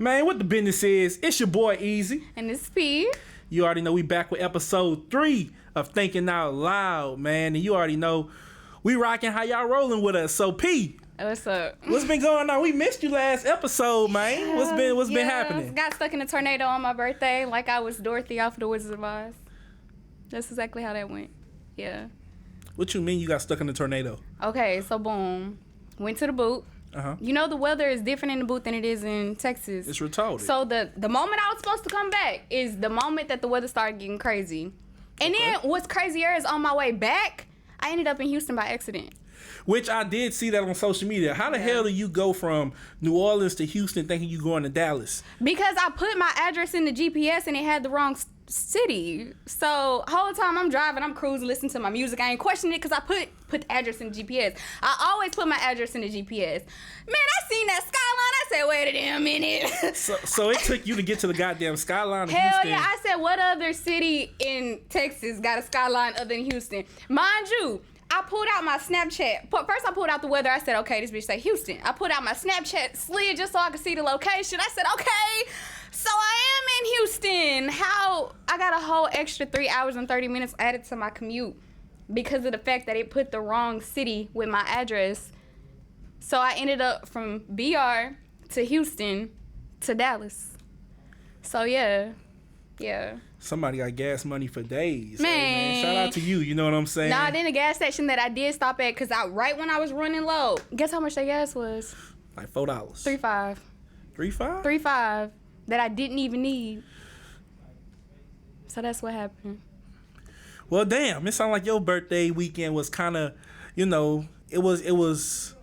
Man, what the business is, it's your boy Easy. And it's P. You already know we back with episode 3 of Thinking Out Loud, man. And you already know we rocking how y'all rolling with us. So P, what's up? What's been going on? We missed you last episode, man. What's been happening? Got stuck in a tornado on my birthday like I was Dorothy off of the Wizard of Oz. That's exactly how that went. Yeah. What you mean you got stuck in a tornado? Okay, so boom. Went to the boot. Uh-huh. You know the weather is different in the booth than it is in Texas. It's retarded. So the moment I was supposed to come back is the moment that the weather started getting crazy. And then what's crazier is on my way back, I ended up in Houston by accident. Which I did see that on social media. How the hell do you go from New Orleans to Houston thinking you going to Dallas? Because I put my address in the GPS and it had the wrong city. So whole time I'm driving, I'm cruising, listening to my music. I ain't questioning it because I put the address in the GPS. I always put my address in the GPS. Man, I seen that skyline. I said, wait a damn minute. So it took you to get to the goddamn skyline of Hell Houston. yeah. I said, what other city in Texas got a skyline other than Houston? Mind you, I pulled out my Snapchat. First, I pulled out the weather. I said, okay, this bitch say Houston. I pulled out my Snapchat slid just so I could see the location. I said, okay, so I am in Houston. How? I got a whole extra 3 hours and 30 minutes added to my commute because of the fact that it put the wrong city with my address. So I ended up from BR to Houston to Dallas. So yeah. Somebody got gas money for days. Man. Hey, man. Shout out to you. You know what I'm saying? Nah, then the gas station that I did stop at, because right when I was running low, guess how much that gas was? Like $4. $3.5. $3.5? $3.5 that I didn't even need. So that's what happened. Well, damn. It sounded like your birthday weekend was kind of, it was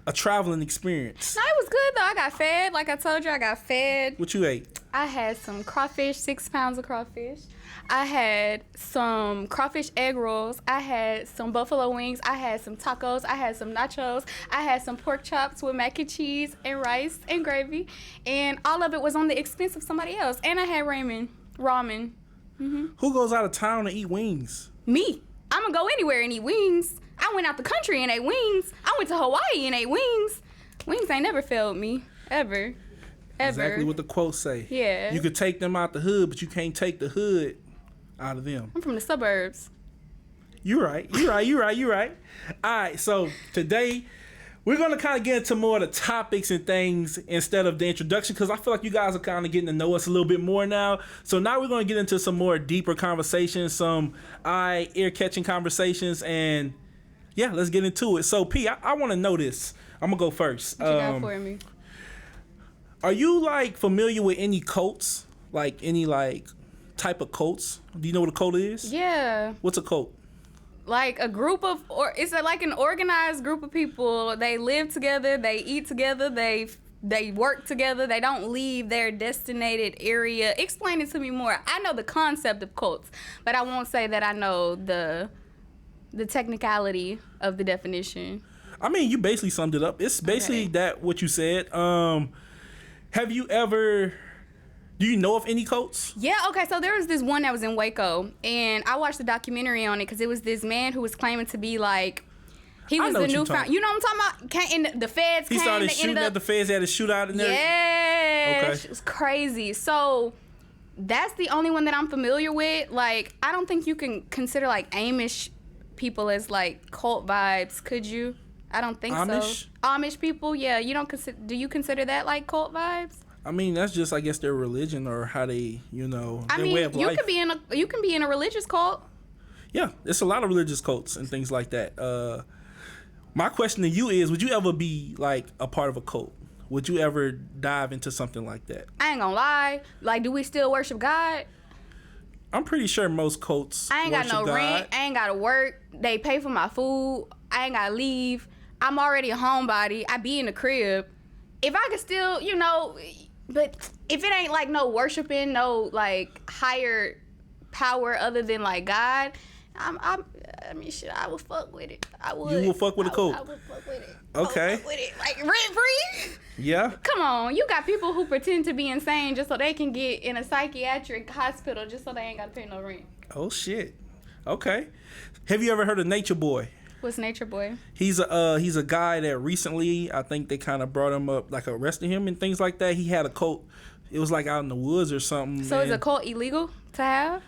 a traveling experience. No, it was good though. I got fed. Like I told you, I got fed. What you ate? I had some crawfish, 6 pounds of crawfish. I had some crawfish egg rolls. I had some buffalo wings. I had some tacos. I had some nachos. I had some pork chops with mac and cheese and rice and gravy. And all of it was on the expense of somebody else. And I had ramen. Mm-hmm. Who goes out of town to eat wings? Me. I'm going to go anywhere and eat wings. I went out the country and ate wings. I went to Hawaii and ate wings. Wings ain't never failed me. Ever. Exactly what the quotes say. Yeah. You could take them out the hood, but you can't take the hood out of them. I'm from the suburbs. You're right. All right, so today we're going to kind of get into more of the topics and things instead of the introduction, because I feel like you guys are kind of getting to know us a little bit more now. So now we're going to get into some more deeper conversations, some ear-catching conversations, and yeah, let's get into it. So P, I want to know this. I'm going to go first. What you got for me? Are you like familiar with any cults? Like any like type of cults? Do you know what a cult is? Yeah. What's a cult? Like a group of, or it's like an organized group of people. They live together, they eat together, they work together, they don't leave their destinated area. Explain it to me more. I know the concept of cults, but I won't say that I know the technicality of the definition. I mean, you basically summed it up. It's basically that what you said. Do you know of any cults? Yeah, okay, so there was this one that was in Waco, and I watched the documentary on it because it was this man who was claiming to be like, he was the new found. You know what I'm talking about? The feds came. He started shooting at the feds, had a shootout in there? Yeah, okay. It was crazy. So that's the only one that I'm familiar with. Like, I don't think you can consider like Amish people as like cult vibes, could you? I don't think so. Amish people, yeah. You don't consider? Do you consider that like cult vibes? I mean, that's just, I guess, their religion or how they, their way of life. You can be in a religious cult. Yeah, there's a lot of religious cults and things like that. My question to you is, would you ever be like a part of a cult? Would you ever dive into something like that? I ain't gonna lie. Like, do we still worship God? I'm pretty sure most cults I ain't got no God. rent. I ain't gotta work. They pay for my food. I ain't gotta leave. I'm already a homebody. I be in the crib. If I could still, but if it ain't like no worshiping, no like higher power other than like God, I would fuck with it. I would. You will fuck with a cult? I would fuck with it. Okay. I would fuck with it. Like rent free? Yeah. Come on. You got people who pretend to be insane just so they can get in a psychiatric hospital just so they ain't got to pay no rent. Oh, shit. Okay. Have you ever heard of Nature Boy? What's Nature Boy? He's a guy that recently, I think they kind of brought him up, like arrested him and things like that. He had a cult. It was like out in the woods or something. So is a cult illegal to have?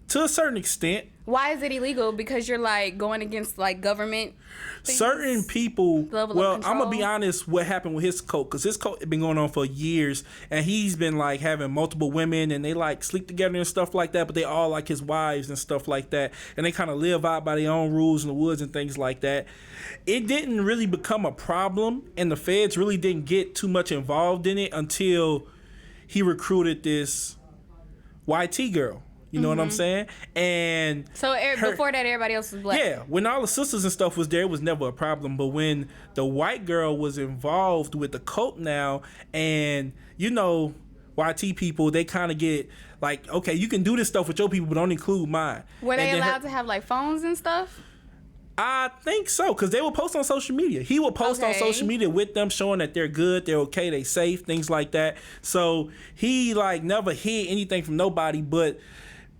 To a certain extent. Why is it illegal? Because you're like going against like government things? Certain people. Well, I'm gonna be control? honest. What happened with his cult? Because his cult had been going on for years, and he's been like having multiple women, and they like sleep together and stuff like that. But they all like his wives and stuff like that, and they kind of live out by their own rules in the woods and things like that. It didn't really become a problem, and the feds really didn't get too much involved in it until he recruited this YT girl. You know what I'm saying? And so before that, everybody else was black. Yeah, when all the sisters and stuff was there, it was never a problem. But when the white girl was involved with the cult now, and you know, YT people, they kind of get like, okay, you can do this stuff with your people, but don't include mine. Were they allowed to have like phones and stuff? I think so, because they will post on social media. He will post on social media with them, showing that they're good, they're okay, they safe, things like that. So he like never hid anything from nobody, but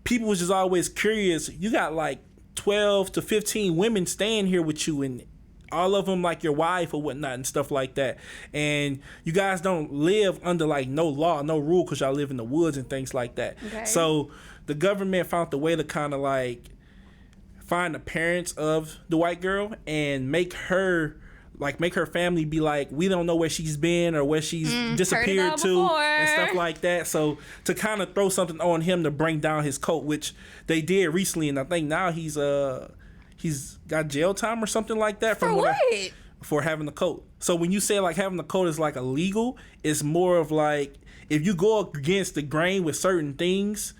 people was just always curious. You got like 12 to 15 women staying here with you, and all of them like your wife or whatnot and stuff like that. And you guys don't live under like no law, no rule, because y'all live in the woods and things like that. Okay. So the government found the way to kind of like find the parents of the white girl and make her family be like, we don't know where she's been or where she's disappeared to and stuff like that. So to kind of throw something on him to bring down his cult, which they did recently, and I think now he's got jail time or something like that for what? For having the cult. So when you say like having the cult is like illegal, it's more of like if you go against the grain with certain things.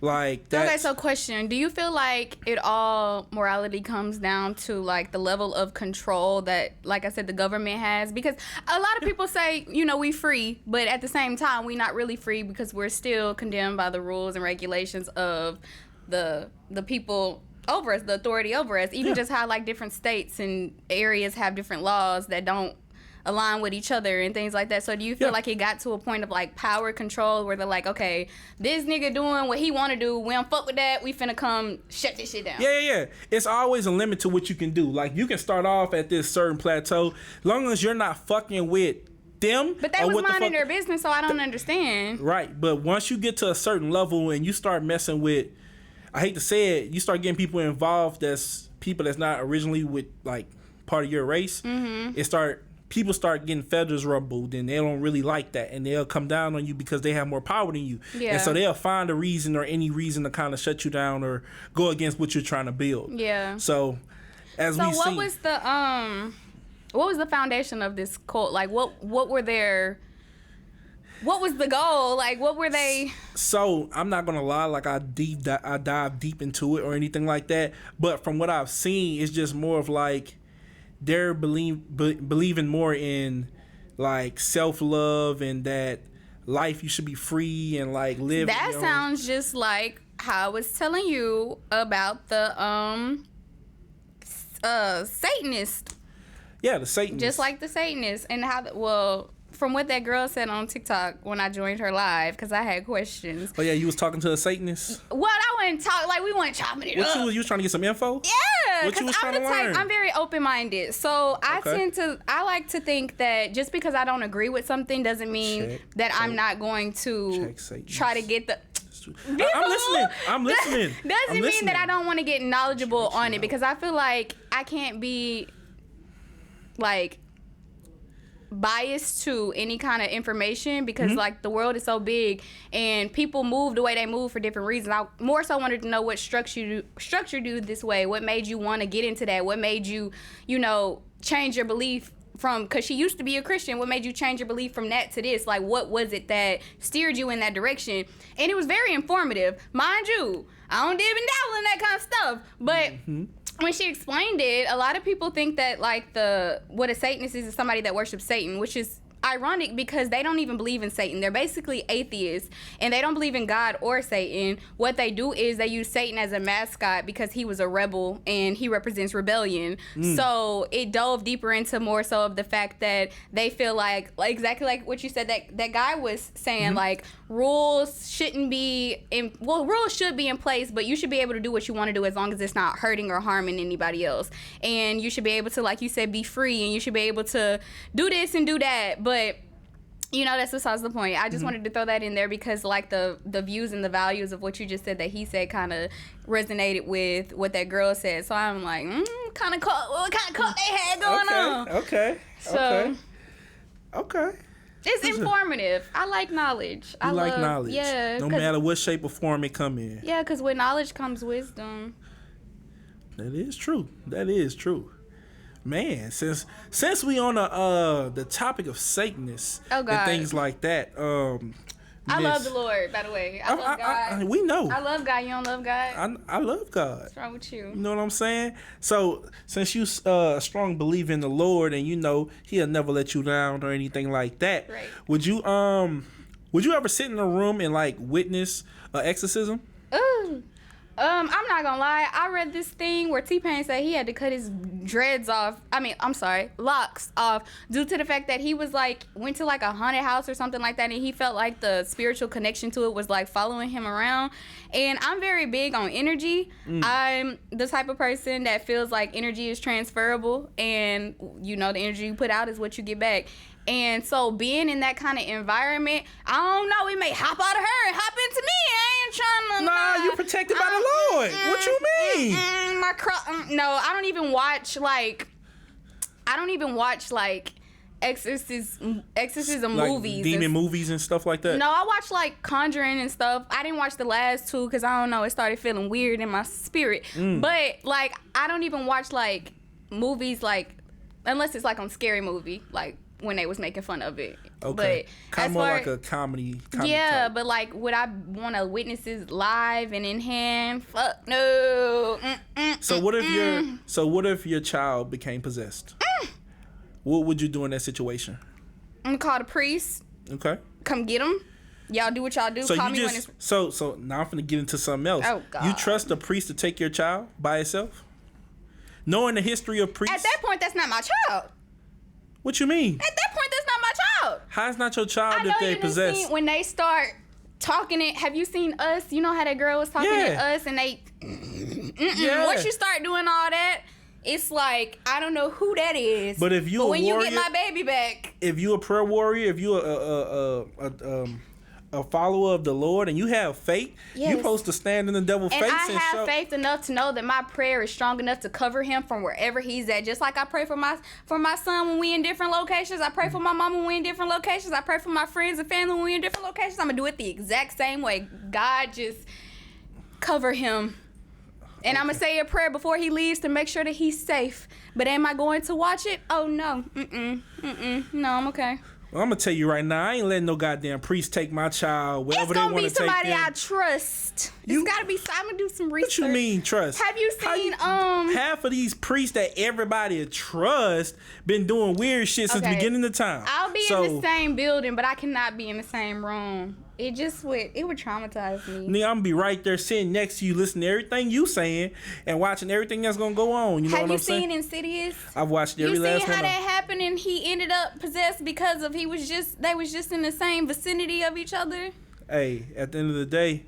Like that. Okay, so question: do you feel like it all morality comes down to like the level of control that, like I said, the government has? Because a lot of people say, you know, we free, but at the same time, we not really free because we're still condemned by the rules and regulations of the people over us, the authority over us. Even just how like different states and areas have different laws that don't align with each other and things like that. So do you feel like it got to a point of like power control where they're like, okay, this nigga doing what he want to do, we don't fuck with that, we finna come shut this shit down? Yeah. It's always a limit to what you can do. Like you can start off at this certain plateau, long as you're not fucking with them. But they was minding their business, so I don't understand. Right, but once you get to a certain level and you start messing with, I hate to say it, you start getting people involved that's people that's not originally with like part of your race. People start getting feathers rumbled, and they don't really like that, and they'll come down on you because they have more power than you. Yeah. And so they'll find a reason or any reason to kind of shut you down or go against what you're trying to build. Yeah. So what was the foundation of this cult? Like what was the goal? Like what were they? So I'm not gonna lie, like I dive deep into it or anything like that, but from what I've seen, it's just more of like they're believing more in like self-love and that life you should be free and like live. That sounds just like how I was telling you about the Satanist. Yeah, the Satanist. Just like the Satanist, and how from what that girl said on TikTok when I joined her live, because I had questions. Oh yeah, you was talking to a Satanist? What? I wouldn't talk, like we weren't chopping it up. You was trying to get some info? Yeah, because I'm the type, I'm very open-minded. So I like to think that just because I don't agree with something doesn't mean I'm not going to try to get the... I'm listening. Doesn't mean that I don't want to get knowledgeable on it, because I feel like I can't be like biased to any kind of information, because like the world is so big and people move the way they move for different reasons. I more so wanted to know what structured you this way. What made you want to get into that? What made you, change your belief from, because she used to be a Christian, what made you change your belief from that to this? Like what was it that steered you in that direction? And it was very informative. Mind you, I don't dib and dabble in that kind of stuff, but when she explained it, a lot of people think that like what a Satanist is somebody that worships Satan, which is ironic because they don't even believe in Satan. They're basically atheists, and they don't believe in God or Satan. What they do is they use Satan as a mascot because he was a rebel and he represents rebellion. So it dove deeper into more so of the fact that they feel like exactly like what you said, that guy was saying, like, rules shouldn't be rules should be in place, but you should be able to do what you want to do as long as it's not hurting or harming anybody else. And you should be able to, like you said, be free, and you should be able to do this and do that. But that's besides the point. I just wanted to throw that in there because, like, the views and the values of what you just said that he said kind of resonated with what that girl said. So I'm like, what kind of cult they had going on? Okay. It's informative. I like knowledge. I like knowledge. Yeah. No matter what shape or form it come in. Yeah, because with knowledge comes wisdom. That is true. Man, since we on the topic of Satanists and things like that, I love the Lord, by the way. I love God. We know. I love God. You don't love God? I love God. What's wrong with you? You know what I'm saying? So, since you a strong believer in the Lord, and He'll never let you down or anything like that, right. Would you ever sit in a room and, like, witness an exorcism? Ooh. I'm not gonna lie. I read this thing where T-Pain said he had to cut his locks off due to the fact that he was went to a haunted house or something like that, and he felt like the spiritual connection to it was following him around. And I'm very big on energy. I'm the type of person that feels like energy is transferable, and the energy you put out is what you get back. And so being in that kind of environment, I don't know, it may hop out of her and hop into me. I ain't trying to... Nah, you're protected by the Lord. What you mean? No, I don't even watch, exorcism movies. Demon movies and stuff like that? No, I watch, Conjuring and stuff. I didn't watch the last two because, I don't know, it started feeling weird in my spirit. But, I don't even watch, movies, unless it's, on Scary Movie, when they was making fun of it. Okay. Kind of more like a comedy yeah, type. but would I want to witness this live and in hand? Fuck no. So what if your child became possessed? What would you do in that situation? I'm gonna call the priest. Okay. Come get him. Y'all do what y'all do. So call you me just so now I'm finna get into something else. Oh God. You trust the priest to take your child by itself? Knowing the history of priests? At that point, that's not my child. What you mean? At that point, that's not my child. How's not your child if they possess? Seen when they start talking it. Have you seen Us? You know how that girl was talking to Us and they... Once you start doing all that, it's I don't know who that is. But if you when you get my baby back... If you a prayer warrior, if you a follower of the Lord and you have faith, you're supposed to stand in the devil's face. And I have faith enough to know that my prayer is strong enough to cover him from wherever he's at. Just like I pray for my son when we in different locations. I pray for my mom when we in different locations. I pray for my friends and family when we in different locations. I'm going to do it the exact same way. God, just cover him. And I'm going to say a prayer before he leaves to make sure that he's safe. But am I going to watch it? Oh, no. No, I'm okay. Well, I'm gonna tell you right now, I ain't letting no goddamn priest take my child wherever they want to take them. It's gonna be somebody I trust. It's gotta be. I'm gonna do some research. What you mean trust? Have you seen half of these priests that everybody trust been doing weird shit since the beginning of time? I'll be in the same building, but I cannot be in the same room. It would traumatize me. Nigga, I'm gonna be right there sitting next to you, listening to everything you saying and watching everything that's gonna go on. You know what I'm saying? Have you seen Insidious? I've watched every last one. You see how that happened and he ended up possessed because of they was just in the same vicinity of each other? Hey, at the end of the day,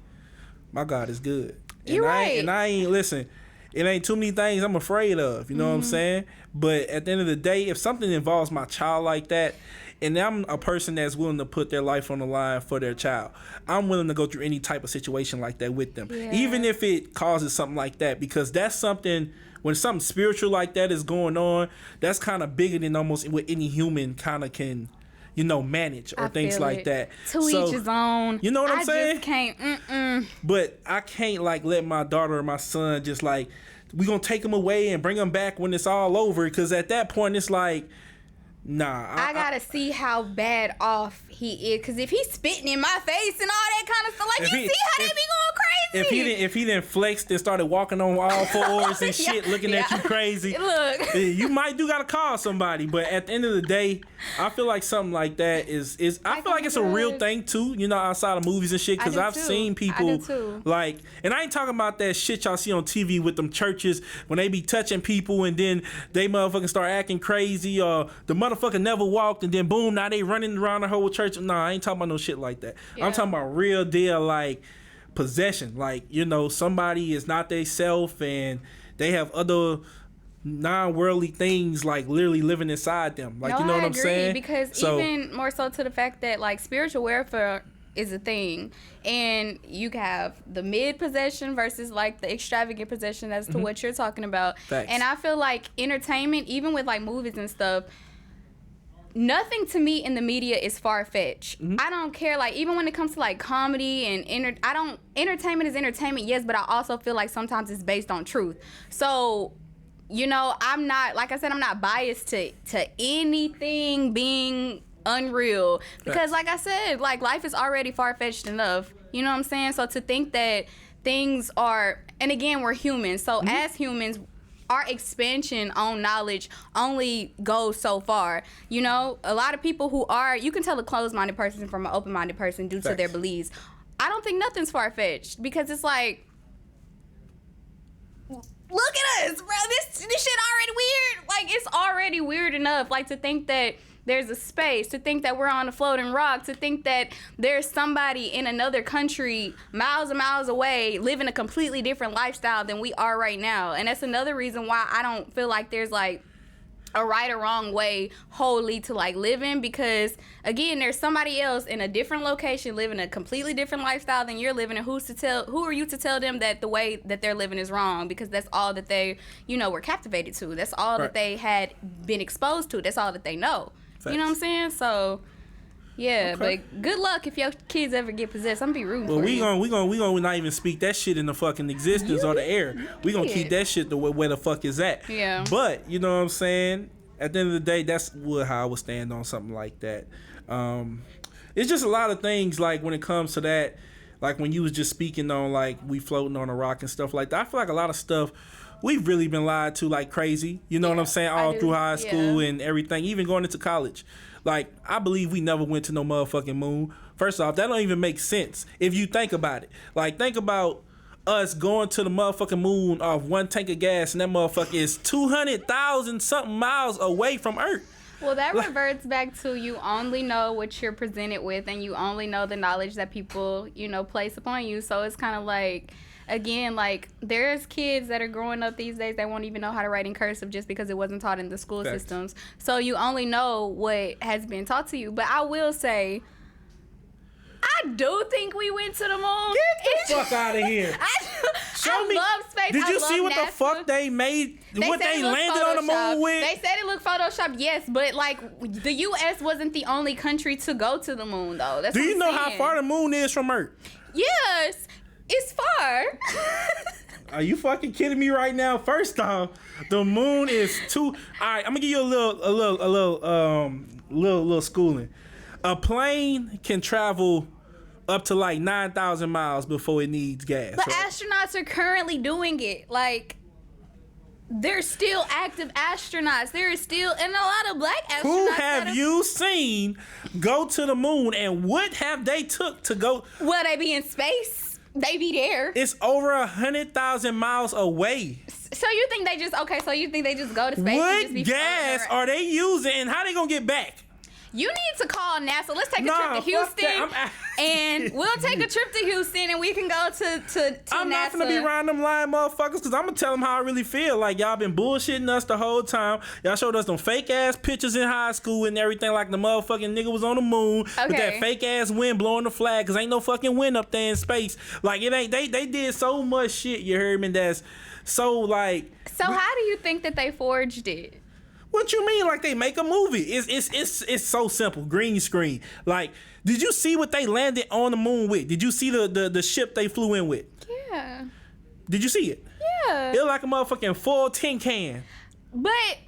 my God is good. You're right. And I ain't, listen, it ain't too many things I'm afraid of. You know what I'm saying? But at the end of the day, if something involves my child like that, and I'm a person that's willing to put their life on the line for their child, I'm willing to go through any type of situation like that with them. Yeah. Even if it causes something like that, because that's something, when something spiritual like that is going on, that's kind of bigger than almost what any human kind of can, manage or things like that. To each his own. You know what I'm saying? I just can't. But I can't let my daughter or my son just we gonna take them away and bring them back when it's all over, because at that point it's nah. I gotta see how bad off he is, because if he's spitting in my face and all that kind of stuff, you see how they be going if he didn't flexed and started walking on all fours and shit, looking at you crazy, Look, you might gotta call somebody. But at the end of the day, I feel like something like that is I feel like it's a real thing too. You know, outside of movies and shit, because I've seen people like, and I ain't talking about that shit y'all see on TV with them churches when they be touching people and then they motherfucking start acting crazy, or the motherfucker never walked and then boom, now they running around the whole church. Nah, I ain't talking about no shit like that. Yeah. I'm talking about real deal, like possession. Like, you know, somebody is not they self and they have other non-worldly things like literally living inside them. Like, no, you know what I'm saying? Because even more so to the fact that like spiritual warfare is a thing, and you have the mid possession versus like the extravagant possession as to what you're talking about. Facts. And I feel like entertainment, even with like movies and stuff, nothing to me in the media is far-fetched. I don't care, like, even when it comes to like comedy and entertainment is entertainment, yes, but I also feel like sometimes it's based on truth. So, you know, I'm not, like I said, I'm not biased to anything being unreal, because like I said, like, life is already far-fetched enough, you know what I'm saying? So to think that things are, and again, we're humans, so as humans, our expansion on knowledge only goes so far. You know, a lot of people who are, you can tell a closed-minded person from an open-minded person due to their beliefs. I don't think nothing's far-fetched, because it's like, look at us, bro. This shit already weird. Like, it's already weird enough. Like, to think that there's a space, to think that we're on a floating rock, to think that there's somebody in another country miles and miles away living a completely different lifestyle than we are right now. And that's another reason why I don't feel like there's like a right or wrong way wholly to like living, because again, there's somebody else in a different location living a completely different lifestyle than you're living, and who are you to tell them that the way that they're living is wrong, because that's all that they, you know, were captivated to. That's all that they had been exposed to. That's all that they know. Facts. You know what I'm saying? So yeah, but good luck if your kids ever get possessed. I'm gonna be rooting for you. We gonna not even speak that shit in the fucking existence or the air. We gonna keep that shit where the fuck is at. Yeah. But you know what I'm saying? At the end of the day, that's how I would stand on something like that. It's just a lot of things, like when it comes to that, like when you was just speaking on like we floating on a rock and stuff like that. I feel like a lot of stuff we've really been lied to like crazy. You know what I'm saying? All through high school and everything, even going into college. Like, I believe we never went to no motherfucking moon. First off, that don't even make sense if you think about it. Like, think about us going to the motherfucking moon off one tank of gas, and that motherfucker is 200,000 something miles away from Earth. Well, that reverts back to you only know what you're presented with, and you only know the knowledge that people, you know, place upon you. So it's kind of like, again, like, there's kids that are growing up these days that won't even know how to write in cursive just because it wasn't taught in the school systems. So you only know what has been taught to you. But I will say, I do think we went to the moon. Get the fuck out of here. Show me. I love space. Did you see what NASA. The fuck they made? What they landed on the moon with? They said it looked Photoshopped, yes, but like the U.S. wasn't the only country to go to the moon, though. That's do what you I'm know saying. how far the moon is from Earth? Yes, it's far. Are you fucking kidding me right now? First off, the moon is all right, I'm gonna give you a little schooling. A plane can travel up to like 9,000 miles before it needs gas. But astronauts are currently doing it. Like, they're still active astronauts. There is still, and a lot of black astronauts. Who have you seen go to the moon, and what have they took to go? Will they be in space? They be there. It's over 100,000 miles away. So you think they just go to space? What and just be gas are they using, and how they gonna get back? You need to call NASA. Let's take a trip to Houston, and we'll take a trip to Houston, and we can go to I'm NASA. not gonna be around them lying motherfuckers, because I'm gonna tell them how I really feel. Like, y'all been bullshitting us the whole time. Y'all showed us them fake ass pictures in high school and everything, like the motherfucking nigga was on the moon with that fake ass wind blowing the flag, because ain't no fucking wind up there in space. Like, it ain't. They did so much shit. You heard me? That's so like. So how do you think that they forged it? What you mean? Like, they make a movie? It's so simple. Green screen. Like, did you see what they landed on the moon with? Did you see the ship they flew in with? Yeah. Did you see it? Yeah. It was like a motherfucking full tin can. But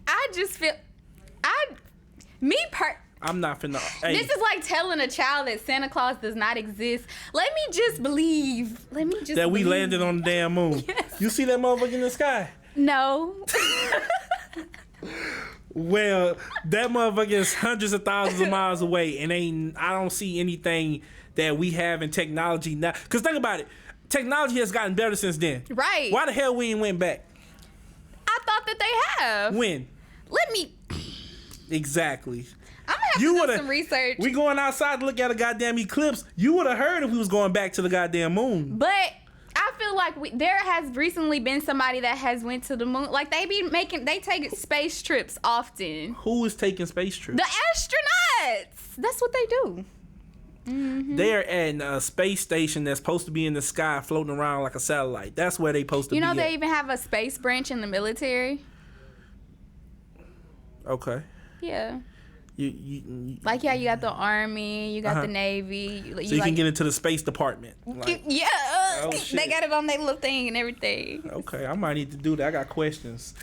I just feel I'm not finna. Hey, This is like telling a child that Santa Claus does not exist. Let me just believe. that we landed on the damn moon. Yes. You see that motherfucker in the sky? No. Well, that motherfucker is hundreds of thousands of miles away, and I don't see anything that we have in technology now. Cause think about it, technology has gotten better since then. Right. Why the hell we ain't went back? I thought that they have. When? Let me. Exactly. I'm gonna have to do some research. We going outside to look at a goddamn eclipse. You would have heard if we was going back to the goddamn moon. But I feel like there has recently been somebody that has went to the moon. Like they take space trips often. Who is taking space trips? The astronauts. That's what they do. Mm-hmm. They are at a space station that's supposed to be in the sky floating around like a satellite. That's where they supposed to be. You know, they at. even have a space branch in the military. Okay. Yeah. You Like, yeah, you got the Army, you got the Navy. So you can get into the space department. Yeah. Oh, shit. They got it on their little thing and everything. Okay, I might need to do that. I got questions.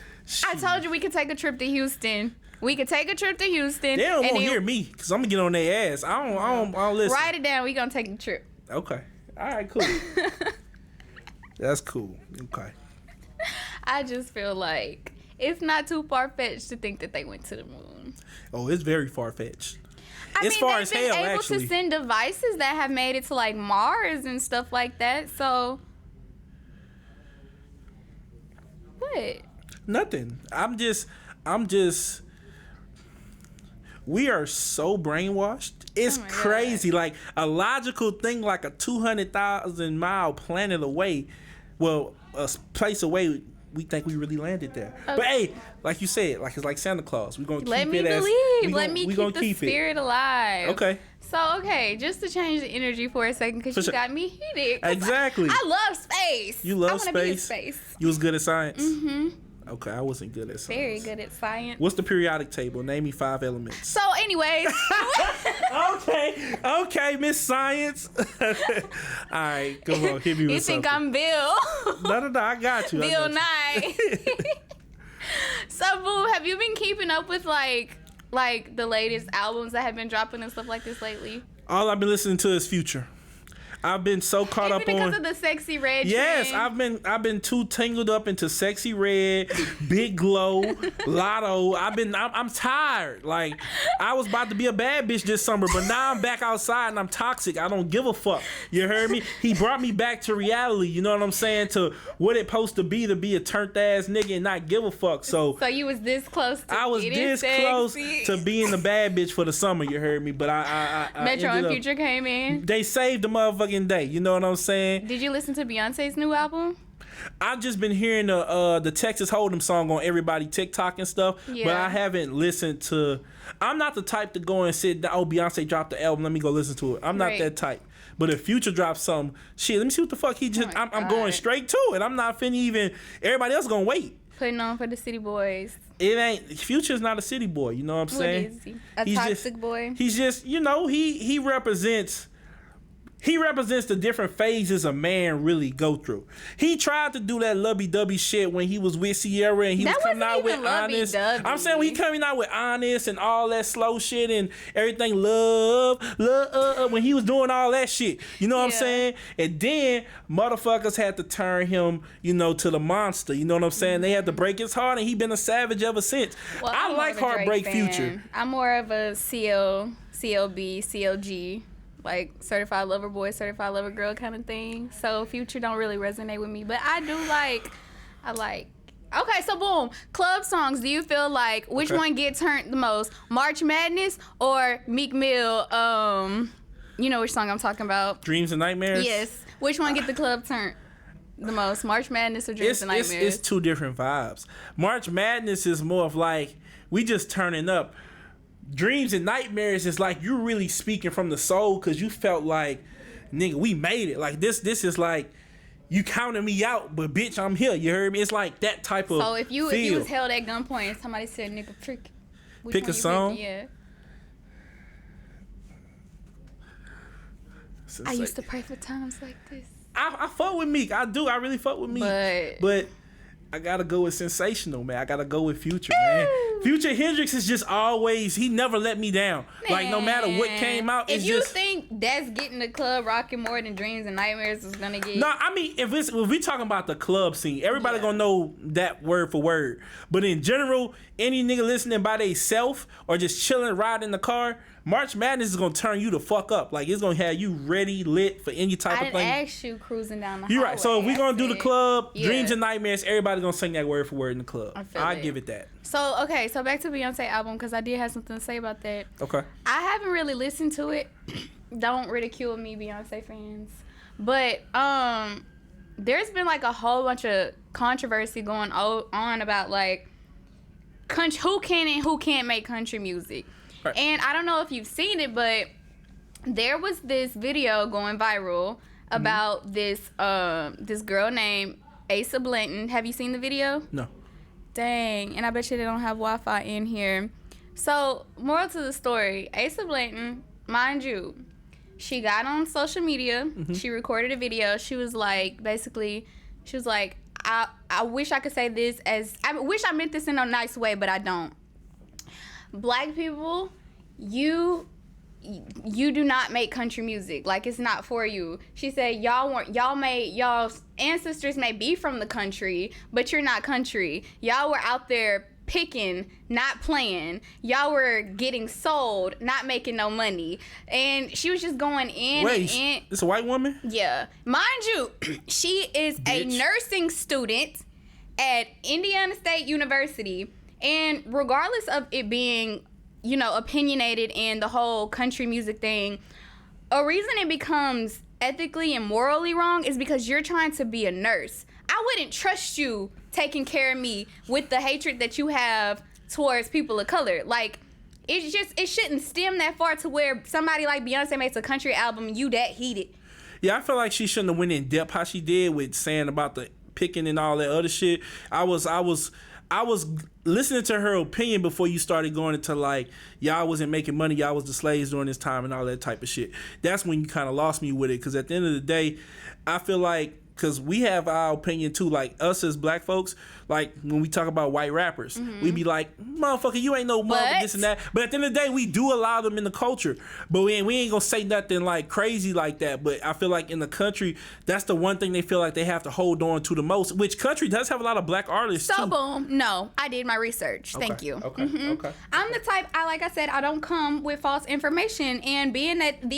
I told you we could take a trip to Houston. We could take a trip to Houston. They don't and want to then hear me because I'm going to get on their ass. I don't listen. Write it down. We going to take a trip. Okay. All right, cool. That's cool. Okay. I just feel like it's not too far-fetched to think that they went to the moon. Oh, it's very far-fetched. I It's mean, far they've as been hell, able actually. to send devices that have made it to like Mars and stuff like that. So, what? Nothing. I'm just. We are so brainwashed. It's Oh my crazy. Like a logical thing, like a 200,000 mile planet away. Well, a place away. We think we really landed there. Okay. But hey, like you said, like it's like Santa Claus. We're gonna Let keep me it as. believe. Let me keep the keep spirit alive. Okay. So, just to change the energy for a second, because For you sure. got me heated. 'Cause Exactly. I love space. You love I wanna be in space? space. You was good at science. Mm-hmm. Okay, I wasn't good at science. Very good at science. What's the periodic table? Name me 5 elements. So, anyways. Okay, Miss Science. All right, come on, hit me with You something. think I'm Bill? No, I got you. Bill Nye. So, Boo, have you been keeping up with like the latest albums that have been dropping and stuff like this lately? All I've been listening to is Future. I've been so caught Is up it because on. of the Sexy Red Yes, trend? I've been too tangled up into Sexy Red, Big Glow, Lotto. I'm tired. Like I was about to be a bad bitch this summer, but now I'm back outside and I'm toxic. I don't give a fuck. You heard me? He brought me back to reality. You know what I'm saying? To what it supposed to be a turned ass nigga and not give a fuck. So you was this close to I was getting this sexy. close to being the bad bitch for the summer. You heard me? But I Metro ended and up- Future came in. They saved the motherfucking day. You know what I'm saying? Did you listen to Beyonce's new album? I've just been hearing the Texas Hold'em song on everybody TikTok and stuff, but Yeah. I haven't listened to. I'm not the type to go and sit down. Oh, Beyonce dropped the album. Let me go listen to it. I'm not Right. that type. But if Future drops something, shit, let me see what the fuck he just. my I'm going God. straight to it. I'm not finna even. Everybody else gonna wait. Putting on for the City Boys. It ain't. Future's not a city boy. You know what I'm What saying? is he? A He's toxic just, boy? He's just. He represents. He represents the different phases a man really go through. He tried to do that lovey-dovey shit when he was with Sierra and he That was coming wasn't out with even Honest. lovey-dovey. I'm saying when he coming out with Honest and all that slow shit and everything, love, when he was doing all that shit. You know what I'm Yeah. saying? And then motherfuckers had to turn him, to the monster. You know what I'm saying? They had to break his heart and he been a savage ever since. Well, I I'm more like of a Drake Heartbreak fan. Future. I'm more of a CLB, CLG, like Certified Lover Boy, Certified Lover Girl kind of thing. So Future don't really resonate with me, but I like. Okay, so boom, club songs. Do you feel like which Okay. one gets turned the most? March Madness or Meek Mill? You know which song I'm talking about. Dreams and Nightmares? Yes. Which one get the club turned the most? March Madness or Dreams and Nightmares? It's two different vibes. March Madness is more of like we just turning up. Dreams and Nightmares is like you're really speaking from the soul because you felt like, nigga, we made it. Like this is like you counted me out, but bitch, I'm here. You heard me? It's like that type of So if you feel. was held at gunpoint and somebody said nigga trick, which Pick one a you song? Pick? Yeah. So I it's used to like- pray for times like this. I fuck with Meek. I do. I really fuck with Meek. But- But I gotta go with Sensational, man. I gotta go with Future, man. Future Hendrix is just always, he never let me down. Man. Like, no matter what came out, if it's you just... think that's getting the club rocking more than Dreams and Nightmares is gonna get... No, I mean, if we talking about the club scene, everybody gonna know that word for word. But in general, any nigga listening by theyself or just chilling, riding in the car, March Madness is gonna turn you the fuck up. Like, it's gonna have you ready, lit for any type of thing. I didn't ask you cruising down the highway. You're right. So if we gonna do the club, yeah. Dreams and Nightmares, everybody gonna sing that word for word in the club. I give it that. So, okay, so back to Beyonce album, because I did have something to say about that. Okay. I haven't really listened to it. Don't ridicule me, Beyonce fans. But there's been like a whole bunch of controversy going on about like who can and who can't make country music. Right. And I don't know if you've seen it, but there was this video going viral about this girl named Asa Blanton. Have you seen the video? No. Dang, and I bet you they don't have Wi-Fi in here. So, moral to the story, Asa Blanton, mind you, she got on social media. She recorded a video. She was like, basically, I wish I could say this as, I wish I meant this in a nice way, but I don't. Black people, you do not make country music. Like, it's not for you. She said y'all's ancestors may be from the country, but you're not country. Y'all were out there picking, not playing. Y'all were getting sold, not making no money. And she was just going in. Wait, and in. It's a white woman? Yeah. Mind you, she is a nursing student at Indiana State University. And regardless of it being, you know, opinionated and the whole country music thing, a reason it becomes ethically and morally wrong is because you're trying to be a nurse. I wouldn't trust you taking care of me with the hatred that you have towards people of color. Like, it shouldn't stem that far to where somebody like Beyonce makes a country album and you that heated. Yeah, I feel like she shouldn't have went in depth how she did with saying about the picking and all that other shit. I was listening to her opinion before you started going into like, y'all wasn't making money, y'all was the slaves during this time and all that type of shit. That's when you kind of lost me with it, because at the end of the day, I feel like, because we have our opinion too, like us as black folks, like when we talk about white rappers, we be like, motherfucker, you ain't no mother, this and that. But at the end of the day, we do allow them in the culture. But we ain't gonna say nothing like crazy like that. But I feel like in the country, that's the one thing they feel like they have to hold on to the most, which country does have a lot of black artists so too. Boom, no, I did my research. Okay. Thank you. Okay. I'm the type, like I said, I don't come with false information. And being that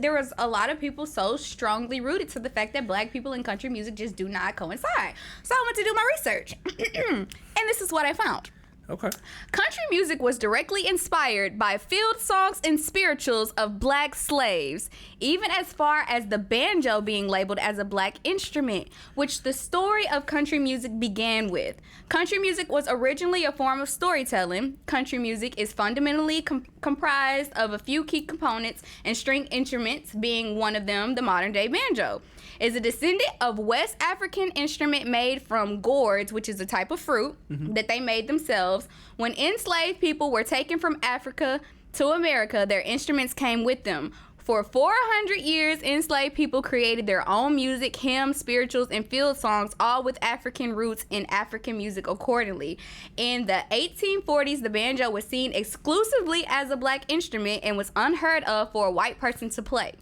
there was a lot of people so strongly rooted to the fact that black people in country music just do not coincide. So I went to do my research. And this is what I found. Okay. Country music was directly inspired by field songs and spirituals of black slaves, even as far as the banjo being labeled as a black instrument, which the story of country music began with. Country music was originally a form of storytelling. Country music is fundamentally comprised of a few key components, and string instruments being one of them, the modern-day banjo. Is a descendant of West African instrument made from gourds, which is a type of fruit that they made themselves. When enslaved people were taken from Africa to America, their instruments came with them. For 400 years, enslaved people created their own music, hymns, spirituals, and field songs, all with African roots in African music accordingly. In the 1840s, the banjo was seen exclusively as a black instrument and was unheard of for a white person to play.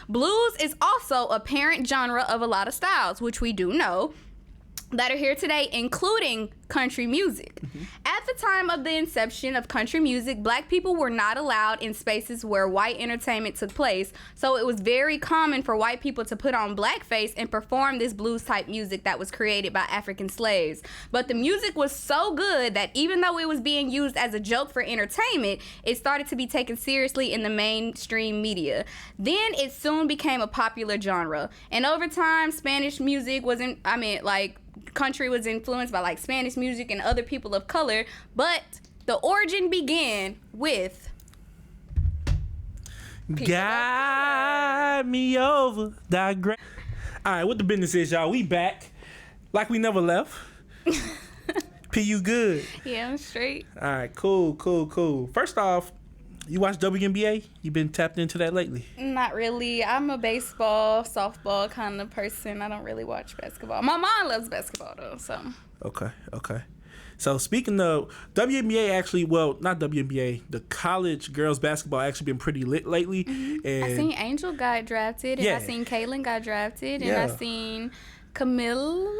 Blues is also a parent genre of a lot of styles, which we do know, that are here today, including country music. At the time of the inception of country music, black people were not allowed in spaces where white entertainment took place, so it was very common for white people to put on blackface and perform this blues type music that was created by African slaves. But the music was so good that even though it was being used as a joke for entertainment, it started to be taken seriously in the mainstream media. Then it soon became a popular genre, and over time, Spanish music country was influenced by like Spanish music and other people of color, but the origin began with Got me over that. All right, what the business is, y'all? We back like we never left. P, you good? Yeah, I'm straight. All right, cool. First off, you watch WNBA? You been tapped into that lately? Not really. I'm a baseball, softball kind of person. I don't really watch basketball. My mom loves basketball though, so. Okay. So speaking of WNBA, actually, well, not WNBA, the college girls basketball actually been pretty lit lately. Mm-hmm. And I seen Angel got drafted, and Yeah. I seen Caitlyn got drafted, and Yeah. I seen Camilla,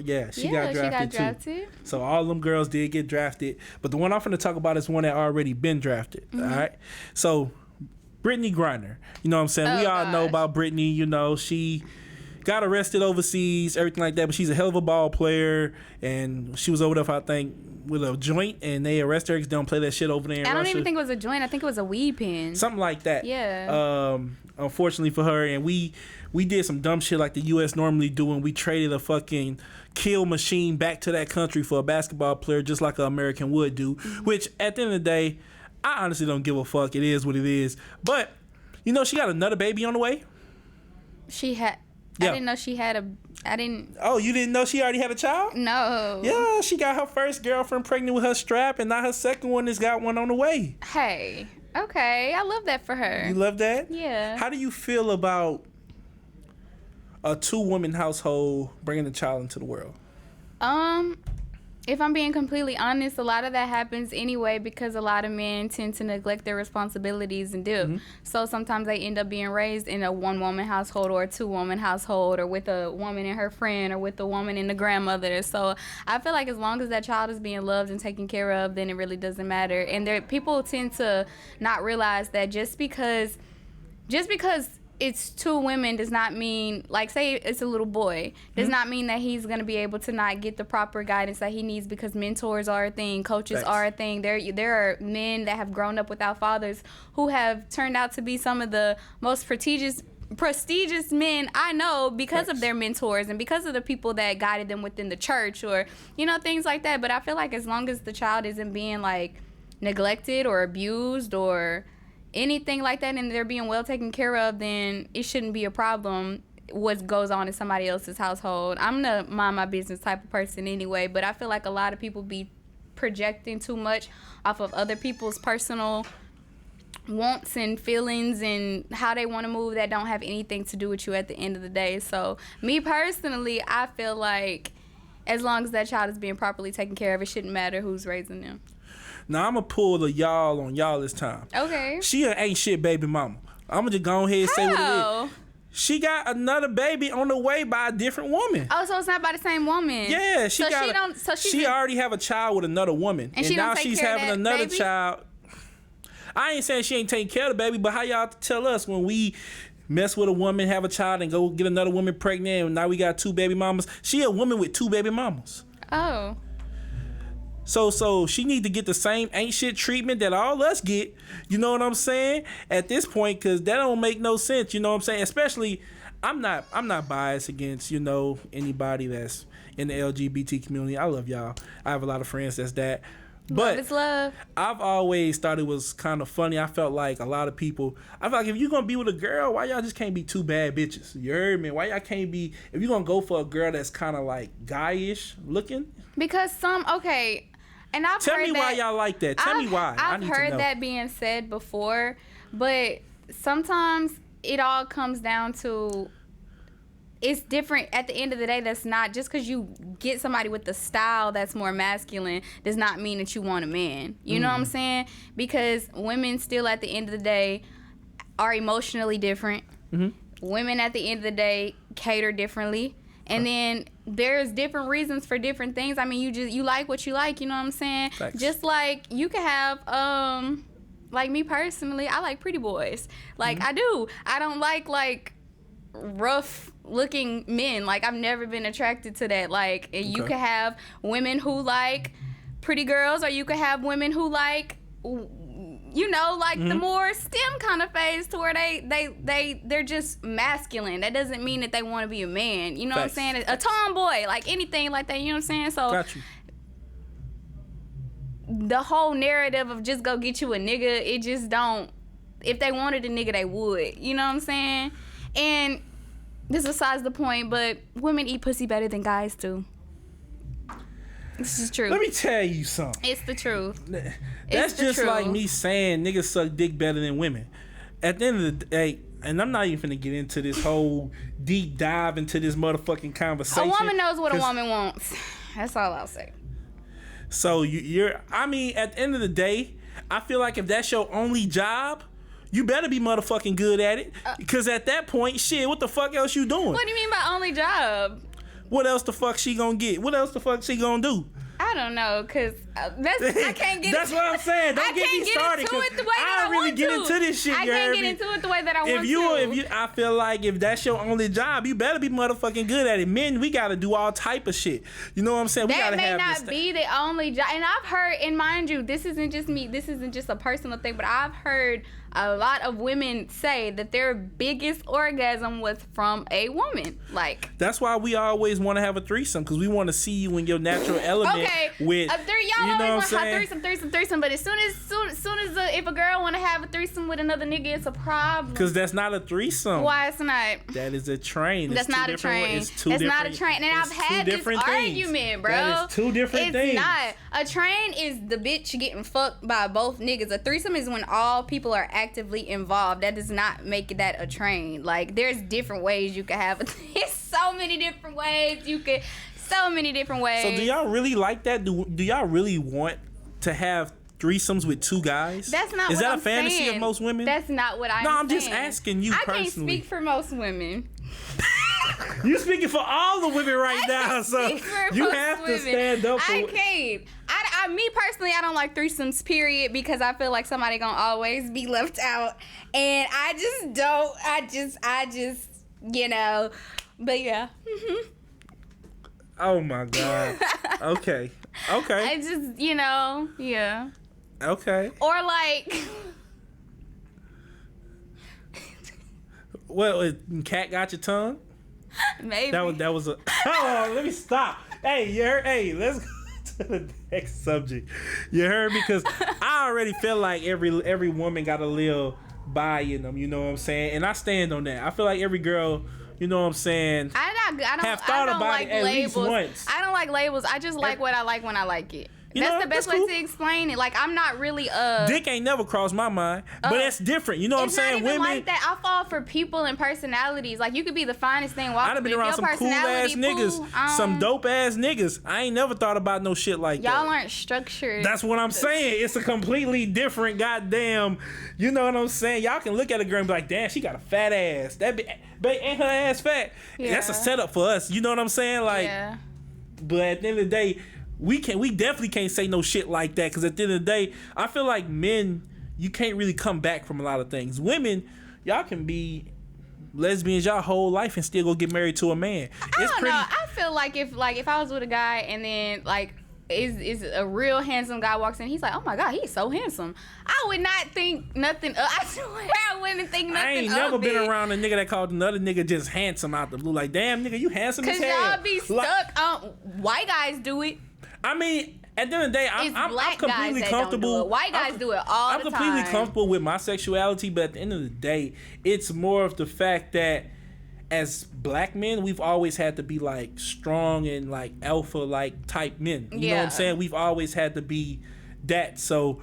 yeah, she got drafted too. So all them girls did get drafted, but the one I'm finna talk about is one that already been drafted. Mm-hmm. All right, so Brittany Griner, you know what I'm saying? We all know about Brittany. You know, she got arrested overseas, everything like that, but she's a hell of a ball player, and she was over there, I think, with a joint, and they arrested her because they don't play that shit over there in Russia. I don't even think it was a joint. I think it was a weed pen. Something like that. Yeah. Unfortunately for her, and we did some dumb shit like the U.S. normally do, and we traded a fucking kill machine back to that country for a basketball player, just like an American would do, which at the end of the day, I honestly don't give a fuck. It is what it is. But, you know, she got another baby on the way. She had... Yeah. I didn't know she had a... I didn't... Oh, you didn't know she already had a child? No. Yeah, she got her first girlfriend pregnant with her strap, and now her second one has got one on the way. Hey. Okay. I love that for her. You love that? Yeah. How do you feel about a 2-woman household bringing a child into the world? If I'm being completely honest, a lot of that happens anyway because a lot of men tend to neglect their responsibilities and do. Mm-hmm. So sometimes they end up being raised in a 1-woman household or a 2-woman household, or with a woman and her friend, or with a woman and the grandmother. So I feel like as long as that child is being loved and taken care of, then it really doesn't matter. And people tend to not realize that just because it's 2 women does not mean, like, say it's a little boy, does not mean that he's going to be able to not get the proper guidance that he needs, because mentors are a thing, coaches are a thing. There are men that have grown up without fathers who have turned out to be some of the most prestigious men I know because of their mentors and because of the people that guided them within the church, or, you know, things like that. But I feel like as long as the child isn't being, like, neglected or abused or anything like that, and they're being well taken care of, then it shouldn't be a problem what goes on in somebody else's household. I'm the mind my business type of person anyway, but I feel like a lot of people be projecting too much off of other people's personal wants and feelings and how they want to move that don't have anything to do with you at the end of the day. So me personally, I feel like as long as that child is being properly taken care of, it shouldn't matter who's raising them. Now, I'm going to pull the y'all on y'all this time. Okay. She an ain't shit baby mama. I'm going to just go ahead and say what it is. She got another baby on the way by a different woman. Oh, so it's not by the same woman. Yeah, she already have a child with another woman. And now she's having another child. I ain't saying she ain't taking care of the baby, but how y'all tell us when we mess with a woman, have a child, and go get another woman pregnant, and now we got 2 baby mamas? She a woman with 2 baby mamas. Oh. So she need to get the same ain't shit treatment that all us get. You know what I'm saying? At this point, because that don't make no sense. You know what I'm saying? Especially, I'm not biased against, you know, anybody that's in the LGBT community. I love y'all. I have a lot of friends that's that. But love is love. I've always thought it was kind of funny. I felt like a lot of people, I feel like if you're going to be with a girl, why y'all just can't be 2 bad bitches? You heard me? Why y'all can't be, if you're going to go for a girl that's kind of like guy-ish looking? Because and I've Tell heard me that, why y'all like that. Tell me why. I've heard that being said before, but sometimes it all comes down to, it's different at the end of the day. That's not just because you get somebody with the style that's more masculine does not mean that you want a man. You know what I'm saying? Because women still at the end of the day are emotionally different. Mm-hmm. Women at the end of the day cater differently. And then there's different reasons for different things. I mean, you like what you like, you know what I'm saying? Thanks. Just like you can have, like me personally, I like pretty boys. Like, I do. I don't like rough looking men. Like, I've never been attracted to that. Like, you could have women who like pretty girls, or you could have women who like, you know, like the more STEM kind of phase, to where they're just masculine. That doesn't mean that they want to be a man. You know what I'm saying? A tomboy, like anything like that. You know what I'm saying? So got you. The whole narrative of just go get you a nigga, it just don't. If they wanted a nigga, they would. You know what I'm saying? And this is besides the point, but women eat pussy better than guys do. This is true. Let me tell you something. It's the truth. That's just like me saying niggas suck dick better than women. At the end of the day, and I'm not even finna get into this whole deep dive into this motherfucking conversation. A woman knows what a woman wants. That's all I'll say. So you're. I mean, at the end of the day, I feel like if that's your only job, you better be motherfucking good at it. Because at that point, shit, what the fuck else you doing? What do you mean by only job? What else the fuck she gonna get? What else the fuck she gonna do? I don't know, cause I can't get. That's what I'm saying. Don't get me started. Into it the way that I don't really want get to. into this shit. I can't get into it the way that I want to. I feel like if that's your only job, you better be motherfucking good at it. Men, we gotta do all type of shit. You know what I'm saying? We that gotta may have not this be the only job, and I've heard. And mind you, this isn't just me. This isn't just a personal thing, but I've heard a lot of women say that their biggest orgasm was from a woman. Like that's why we always want to have a threesome, because we want to see you in your natural element. Okay, with y'all always want threesome. But as soon as if a girl want to have a threesome with another nigga, it's a problem. Because that's not a threesome. Why it's not? That is a train. That's not a train. It's not a train. And I've had this argument, bro. That is two different things. It's not. A train is the bitch getting fucked by both niggas. A threesome is when all people are actively involved. That does not make that a train. Like, there's different ways you could have it. There's so many different ways you could. So many different ways. So do y'all really like that? Do y'all really want to have threesomes with two guys? That's not. Is what that I'm a fantasy saying. of most women? That's not what I'm saying. No, I'm just asking you personally. I can't speak for most women. You speaking for all the women right now, so you have to stand up for. I can't. Me personally, I don't like threesomes. Period, because I feel like somebody gonna always be left out, and I just don't. I just, you know. But yeah. Oh my God. Okay. I just, you know, yeah. Okay. Or like. Well, cat got your tongue? Maybe. That was a. Oh, let me stop. Hey, let's go to the next subject. You heard me? Because I already feel like every woman got a little bi in them. You know what I'm saying? And I stand on that. I feel like every girl. You know what I'm saying? I don't like at labels. least once. I don't like labels. I just like what I like when I like it. That's the best way to explain it. Like, I'm not really dick ain't never crossed my mind, but that's different. You know what I'm saying? It's not even like that. I fall for people and personalities. Like, you could be the finest thing walking. I'd have been around some cool ass niggas, some dope ass niggas. I ain't never thought about no shit like that. Y'all aren't structured. That's what I'm saying. It's a completely different goddamn. You know what I'm saying? Y'all can look at a girl and be like, damn, she got a fat ass. That ain't her ass fat. Yeah. That's a setup for us. You know what I'm saying? Like, yeah. But at the end of the day, we definitely can't say no shit like that, because at the end of the day, I feel like men, you can't really come back from a lot of things. Women, y'all can be lesbians y'all whole life and still go get married to a man. I don't know. I feel like if I was with a guy and then like is a real handsome guy walks in, he's like, oh my God, he's so handsome. I would not think nothing. I swear I wouldn't think nothing. I ain't never been around a nigga that called another nigga just handsome out the blue. Like, damn nigga, you handsome as hell. Cause y'all be stuck. White guys do it. I mean, at the end of the day, I'm completely comfortable. White guys do it all the time. I'm completely comfortable with my sexuality, but at the end of the day, it's more of the fact that as black men, we've always had to be like strong and like alpha like type men. You know what I'm saying? We've always had to be that. So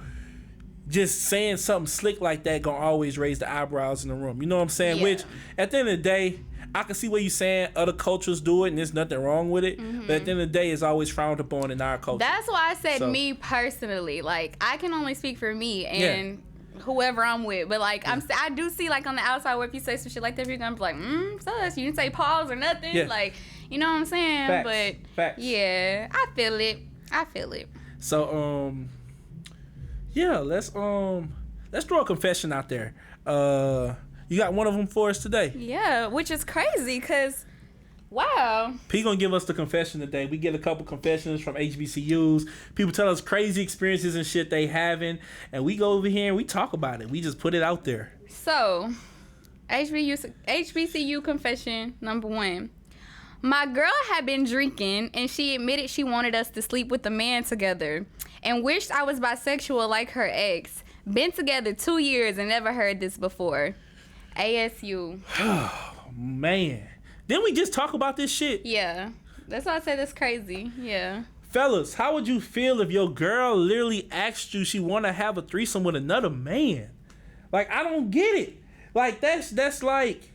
just saying something slick like that gonna always raise the eyebrows in the room. You know what I'm saying? Which at the end of the day, I can see what you're saying. Other cultures do it, and there's nothing wrong with it. Mm-hmm. But at the end of the day, it's always frowned upon in our culture. That's why I said me personally. Like, I can only speak for me and whoever I'm with. But like, I do see like on the outside where if you say some shit like that, you're gonna be like, sus. You didn't say pause or nothing. Yeah. Like, you know what I'm saying? Facts. Yeah, I feel it. So let's throw a confession out there. You got one of them for us today. Yeah, which is crazy because, wow. P gonna give us the confession today. We get a couple confessions from HBCUs. People tell us crazy experiences and shit they having, and we go over here and we talk about it. We just put it out there. So, HBCU confession number 1. My girl had been drinking and she admitted she wanted us to sleep with a man together and wished I was bisexual like her ex. Been together 2 years and never heard this before. ASU. Oh, man. Didn't we just talk about this shit? Yeah. That's why I say that's crazy. Yeah. Fellas, how would you feel if your girl literally asked you she want to have a threesome with another man? Like, I don't get it. Like, that's like,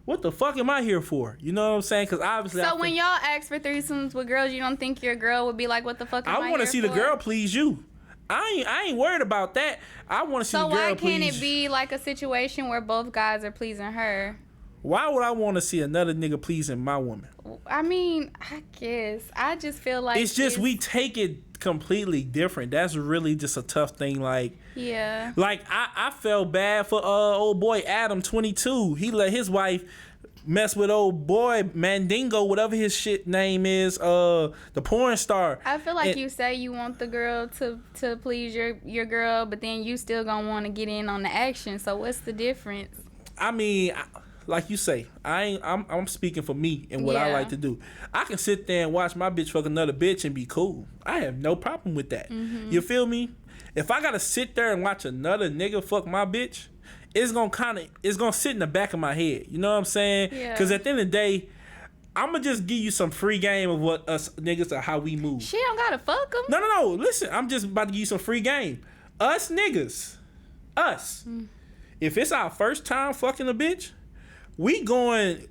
what the fuck am I here for? You know what I'm saying? Because obviously, So when y'all ask for threesomes with girls, you don't think your girl would be like, what the fuck am I want to here see for? the girl please you. I ain't worried about that. I want to see the girl please. So why can't it be like a situation where both guys are pleasing her? Why would I want to see another nigga pleasing my woman? I mean, I guess. I just feel like it's just we take it completely different. That's really just a tough thing. Like, yeah. Like, I felt bad for old boy Adam, 22. He let his wife mess with old boy Mandingo, whatever his shit name is, the porn star. I feel like you say you want the girl to please your girl, but then you still gonna want to get in on the action. So what's the difference? I mean, like you say, I'm speaking for me and what I like to do. I can sit there and watch my bitch fuck another bitch and be cool. I have no problem with that. Mm-hmm. You feel me? If I gotta sit there and watch another nigga fuck my bitch, it's gonna sit in the back of my head. You know what I'm saying? Yeah. Because at the end of the day, I'm gonna just give you some free game of what us niggas are, how we move. She don't gotta fuck them. No. Listen, I'm just about to give you some free game. Us niggas, if it's our first time fucking a bitch, we going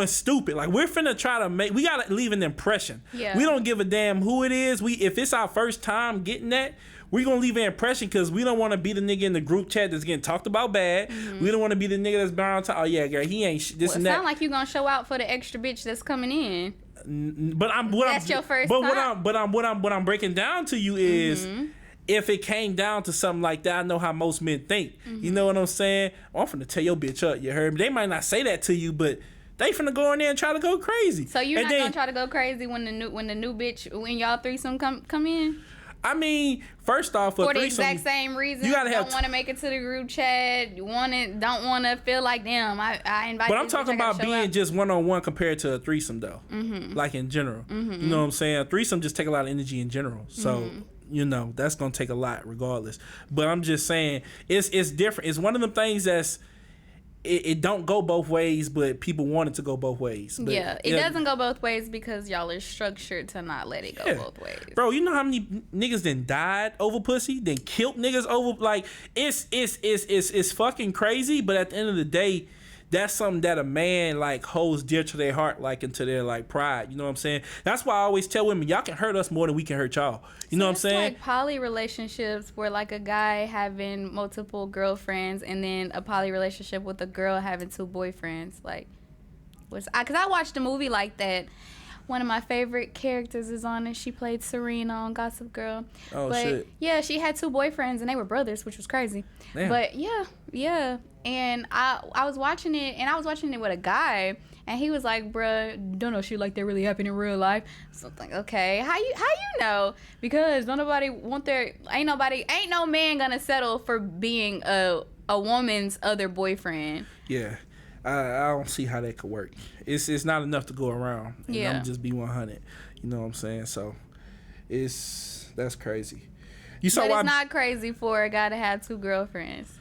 stupid. Like, we're finna try to we gotta leave an impression. Yeah. We don't give a damn who it is. If it's our first time getting that, we gonna leave an impression because we don't want to be the nigga in the group chat that's getting talked about bad. Mm-hmm. We don't want to be the nigga that's been on top. Oh yeah, girl, he ain't this and that. It sound like you gonna show out for the extra bitch that's coming in. But your first time. What I'm breaking down to you is, if it came down to something like that, I know how most men think. You know what I'm saying? I'm finna tell your bitch up. You heard me? They might not say that to you, but they finna go in there and try to go crazy. So you're not gonna try to go crazy when the new bitch, when y'all threesome come in? I mean, first off, for the exact same reason, you don't want to make it to the group chat. Don't want to feel like, damn, I invited. But I'm talking about being just one-on-one compared to a threesome, though. Like in general, you know what I'm saying? A threesome just take a lot of energy in general, so you know that's gonna take a lot regardless. But I'm just saying, it's different. It's one of them things that's. It don't go both ways, but people want it to go both ways. But, it doesn't go both ways because y'all are structured to not let it go both ways. Bro, you know how many niggas then died over pussy, then killed niggas over, like, it's fucking crazy. But at the end of the day, that's something that a man like holds dear to their heart, like, and to their like pride. You know what I'm saying? That's why I always tell women, y'all can hurt us more than we can hurt y'all. You know what I'm saying? Like poly relationships where like a guy having multiple girlfriends and then a poly relationship with a girl having two boyfriends. Like, because I watched a movie like that. One of my favorite characters is on it. She played Serena on Gossip Girl. Oh, but, shit. Yeah, she had two boyfriends and they were brothers, which was crazy. Damn. But yeah. And I was watching it, and I was watching it with a guy, and he was like, bruh, don't know shit like that really happen in real life. So I'm like, okay, how you know? Because ain't no man gonna settle for being a woman's other boyfriend. Yeah. I don't see how that could work. It's not enough to go around. And yeah. I'm just be 100. You know what I'm saying? So that's crazy. It's not crazy for a guy to have two girlfriends.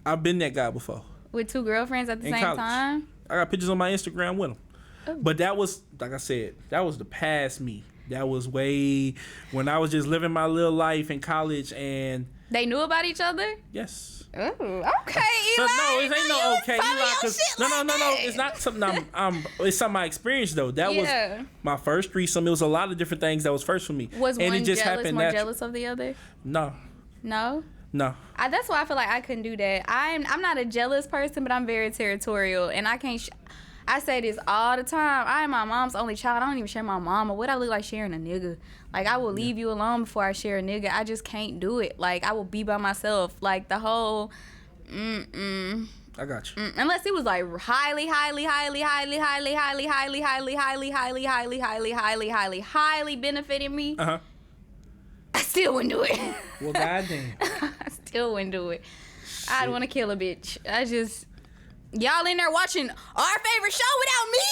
I've been that guy before. With two girlfriends at the same college. time? I got pictures on my Instagram with them. Oh. But that was, like I said, that was the past me. That was way when I was just living my little life in college, and they knew about each other? Yes. Oh, okay, So, Eli. no, it ain't no okay, Eli. No. That. It's not something it's something I experienced though. That was my first threesome. It was a lot of different things that was first for me. Was and one it just jealous, more jealous of the other? No. No. That's why I feel like I couldn't do that. I'm not a jealous person, but I'm very territorial, and I can't. I say this all the time. I am my mom's only child. I don't even share my mama. What I look like sharing a nigga? Like, I will leave you alone before I share a nigga. I just can't do it. Like, I will be by myself. Like, the whole, I got you. Unless it was like highly benefiting me. I still wouldn't do it. Well, goddamn. I still wouldn't do it. I'd want to kill a bitch. Y'all in there watching our favorite show without me?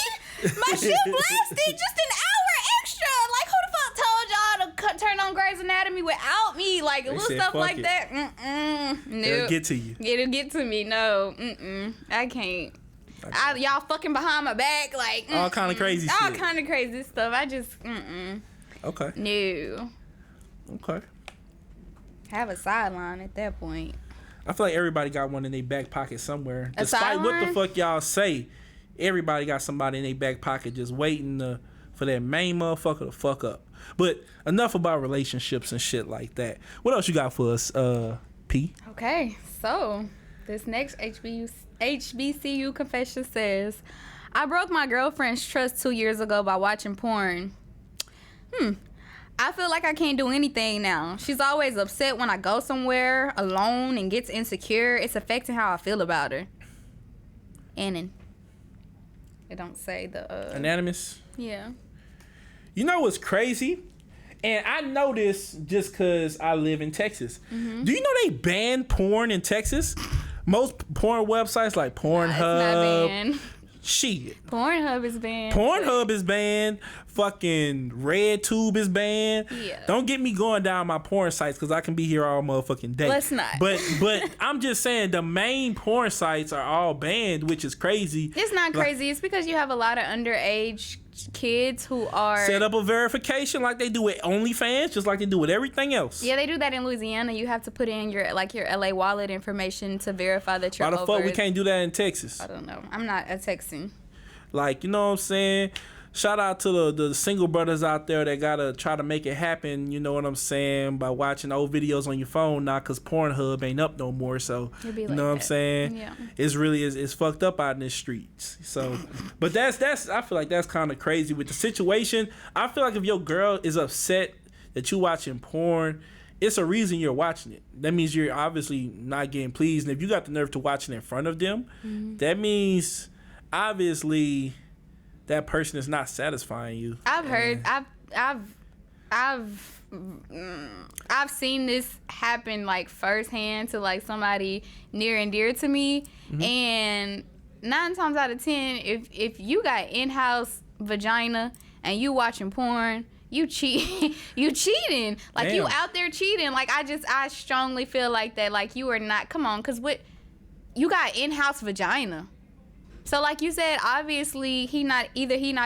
My shit blasted just an hour extra. Like, who the fuck told y'all to turn on Grey's Anatomy without me? Like, little stuff like it. That. No. It'll get to you. It'll get to me. No. I can't. Y'all fucking behind my back. Like, all kind of crazy shit. All kind of crazy stuff. I just, Okay. No. Okay. Have a sideline at that point. I feel like everybody got one in their back pocket somewhere. A Despite sideline? what the fuck y'all say, everybody got somebody in their back pocket just waiting for that main motherfucker to fuck up. But enough about relationships and shit like that. What else you got for us, P? Okay, so this next HBCU confession says, I broke my girlfriend's trust 2 years ago by watching porn. I feel like I can't do anything now. She's always upset when I go somewhere alone and gets insecure. It's affecting how I feel about her. Annan. It don't say the... Anonymous? Yeah. You know what's crazy? And I know this just because I live in Texas. Mm-hmm. Do you know they banned porn in Texas? Most porn websites like Pornhub... It's not banned. Shit. Pornhub is banned. Pornhub is banned. Fucking RedTube is banned. Yeah. Don't get me going down my porn sites because I can be here all motherfucking day. Let's not. But I'm just saying the main porn sites are all banned, which is crazy. It's not crazy. It's because you have a lot of underage kids who are... Set up a verification like they do with OnlyFans, just like they do with everything else. Yeah, they do that in Louisiana. You have to put in your LA wallet information to verify that you're Why the fuck we can't do that in Texas? I don't know. I'm not a Texan. Like, you know what I'm saying? Shout out to the single brothers out there that gotta try to make it happen, you know what I'm saying, by watching old videos on your phone now, because Pornhub ain't up no more, so you know what I'm saying? Yeah. It's really it's fucked up out in the streets. So, but that's I feel like that's kind of crazy with the situation. I feel like if your girl is upset that you watching porn, it's a reason you're watching it. That means you're obviously not getting pleased, and if you got the nerve to watch it in front of them, that means obviously that person is not satisfying you. I've seen this happen like firsthand to like somebody near and dear to me, and 9 times out of 10, if you got in-house vagina and you watching porn, you cheating. Like, damn, you out there cheating. Like, I strongly feel like that. Like, you are not. Come on, cause you got in-house vagina. So like you said, obviously he not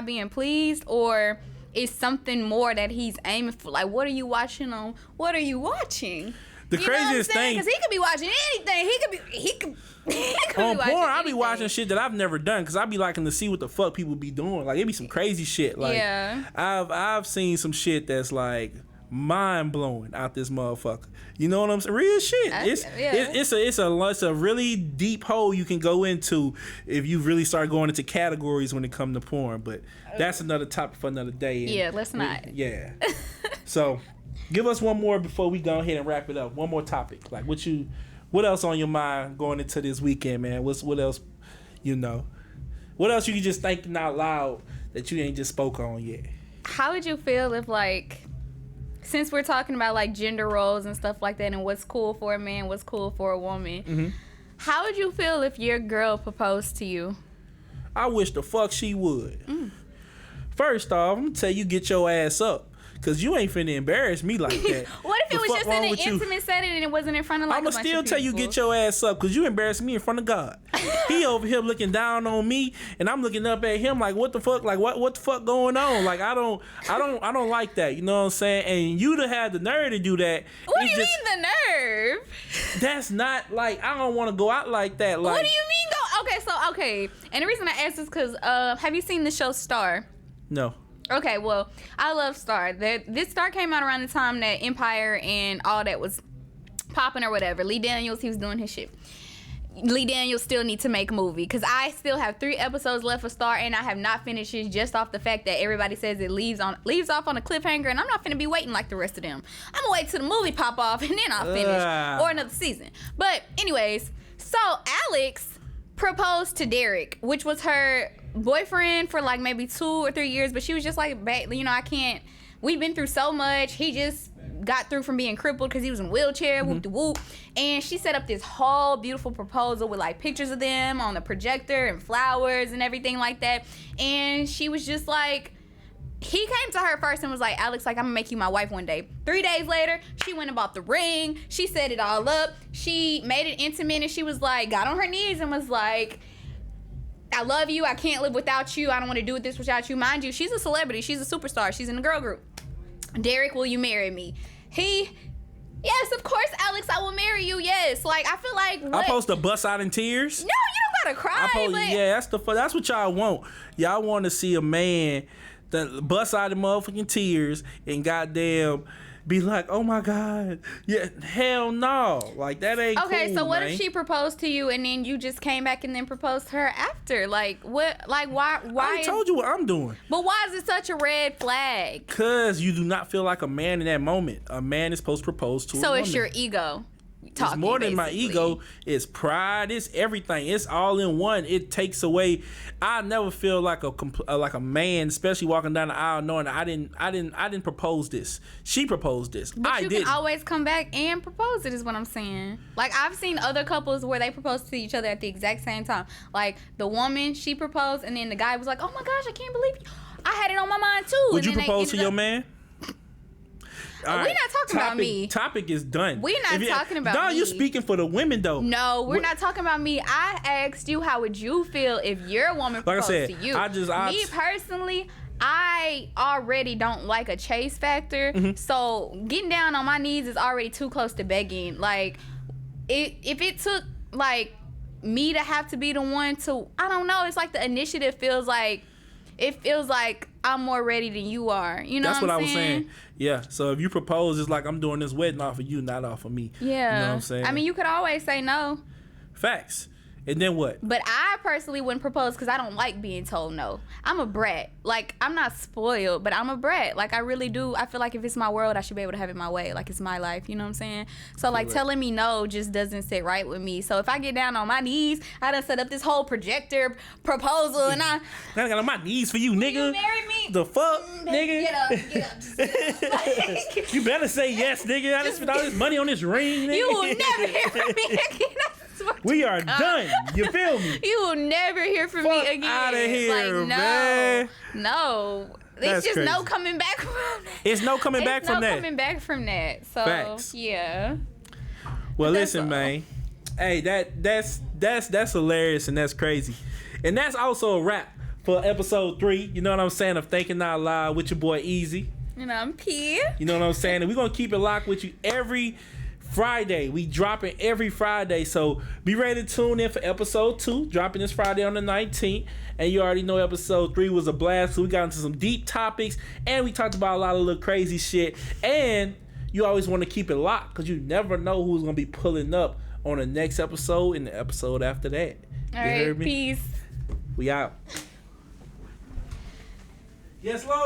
being pleased, or it's something more that he's aiming for. Like, what are you watching on? What are you watching? The craziest thing, because he could be watching anything. He could on be porn, I be anything. watching shit that I've never done because I be liking to see what the fuck people be doing. Like, it be some crazy shit. Like, yeah. I've seen some shit that's like mind blowing out this motherfucker. You know what I'm saying? Real shit. It's a really deep hole you can go into if you really start going into categories when it comes to porn. But that's another topic for another day. Yeah, let's not. Yeah. So, give us one more before we go ahead and wrap it up. One more topic. Like, what else on your mind going into this weekend, man? What else? You know, what else you just thinking out loud that you ain't just spoke on yet? How would you feel if, like, since we're talking about like gender roles and stuff like that, and what's cool for a man, what's cool for a woman, how would you feel if your girl proposed to you? I wish the fuck she would. First off, I'm gonna tell you, get your ass up. Cause you ain't finna embarrass me like that. What if it was just in an intimate setting and it wasn't in front of like I'ma still tell you, get your ass up, cause you embarrassed me in front of God. He over here looking down on me, and I'm looking up at him like, what the fuck? Like, what the fuck going on? Like, I don't like that. You know what I'm saying? And you to have the nerve to do that. What do you mean the nerve? That's not like, I don't want to go out like that. Like, what do you mean go? Okay. And the reason I asked is because have you seen the show Star? No. Okay, well, I love Star. This Star came out around the time that Empire and all that was popping or whatever. Lee Daniels, he was doing his shit. Lee Daniels still need to make a movie because I still have 3 episodes left of Star, and I have not finished it just off the fact that everybody says it leaves off on a cliffhanger, and I'm not finna be waiting like the rest of them. I'm gonna wait till the movie pop off and then I'll finish or another season. But anyways, so Alex proposed to Derek, which was her boyfriend for like maybe 2 or 3 years, but she was just like, you know, I can't. We've been through so much. He just got through from being crippled because he was in a wheelchair, whoop de whoop. And she set up this whole beautiful proposal with like pictures of them on the projector and flowers and everything like that. And she was just like, he came to her first and was like, Alex, like, I'm gonna make you my wife one day. 3 days later, she went and bought the ring. She set it all up. She made it intimate, and she was like, got on her knees and was like, I love you. I can't live without you. I don't want to do this without you. Mind you, she's a celebrity. She's a superstar. She's in a girl group. Derek, will you marry me? He Yes, of course, Alex, I will marry you. Yes, like I feel like what? I'm supposed to bust out in tears. No, you don't gotta cry. But Yeah, that's what y'all want. Y'all want to see a man that bust out in motherfucking tears and goddamn be like, oh my God, yeah, hell no, like that ain't okay. cool, So what man. if she proposed to you and then you just came back and then proposed to her after? Like what? Like why? I told you what I'm doing. But why is it such a red flag? Cause you do not feel like a man in that moment. A man is supposed to propose to a woman. So it's your ego. It's more than my ego. It's pride. It's everything. It's all in one. It takes away. I never feel like a man, especially walking down the aisle, knowing that I didn't propose this. She proposed this. But you can always come back and propose it. Is what I'm saying. Like I've seen other couples where they propose to each other at the exact same time. Like the woman, she proposed, and then the guy was like, "Oh my gosh, I can't believe you. I had it on my mind too." Would you propose to your man? We're not talking about me. Topic is done. We're not talking about me. No, you speaking for the women though. No, we're not talking about me. I asked you, how would you feel if your woman proposed to you? Me personally, I already don't like a chase factor. Mm-hmm. So getting down on my knees is already too close to begging. Like, if it took like me to have to be the one to, I don't know. It's like the initiative feels like. It feels like I'm more ready than you are. You know what I'm saying? That's what I was saying. Yeah. So if you propose, it's like I'm doing this wedding off of you, not off of me. Yeah. You know what I'm saying? I mean, you could always say no. Facts. And then what? But I personally wouldn't propose because I don't like being told no. I'm a brat. Like, I'm not spoiled, but I'm a brat. Like, I really do. I feel like if it's my world, I should be able to have it my way. Like, it's my life. You know what I'm saying? So, like, telling me no just doesn't sit right with me. So, if I get down on my knees, I done set up this whole projector proposal, and I got on my knees for you, nigga. You marry me? The fuck, nigga? Get up. You better say yes, nigga. I just spent all this money on this ring, nigga. You will never hear from me again. We are done. You feel me? You will never hear from me again. Out of here, like, man. No. It's just crazy. No coming back from that. It's no coming back from that. No coming back from that. So, facts. Yeah. Well, listen, man. Hey, that's hilarious and that's crazy. And that's also a wrap for episode 3. You know what I'm saying? Of Thinking Out Loud with your boy Easy. And I'm P. You know what I'm saying? And we're going to keep it locked with you every Friday. We dropping every Friday, so be ready to tune in for episode 2, dropping this Friday on the 19th. And you already know episode 3 was a blast, so we got into some deep topics and we talked about a lot of little crazy shit. And you always want to keep it locked because you never know who's gonna be pulling up on the next episode and the episode after that. All right, peace. We out. Yes, Lord.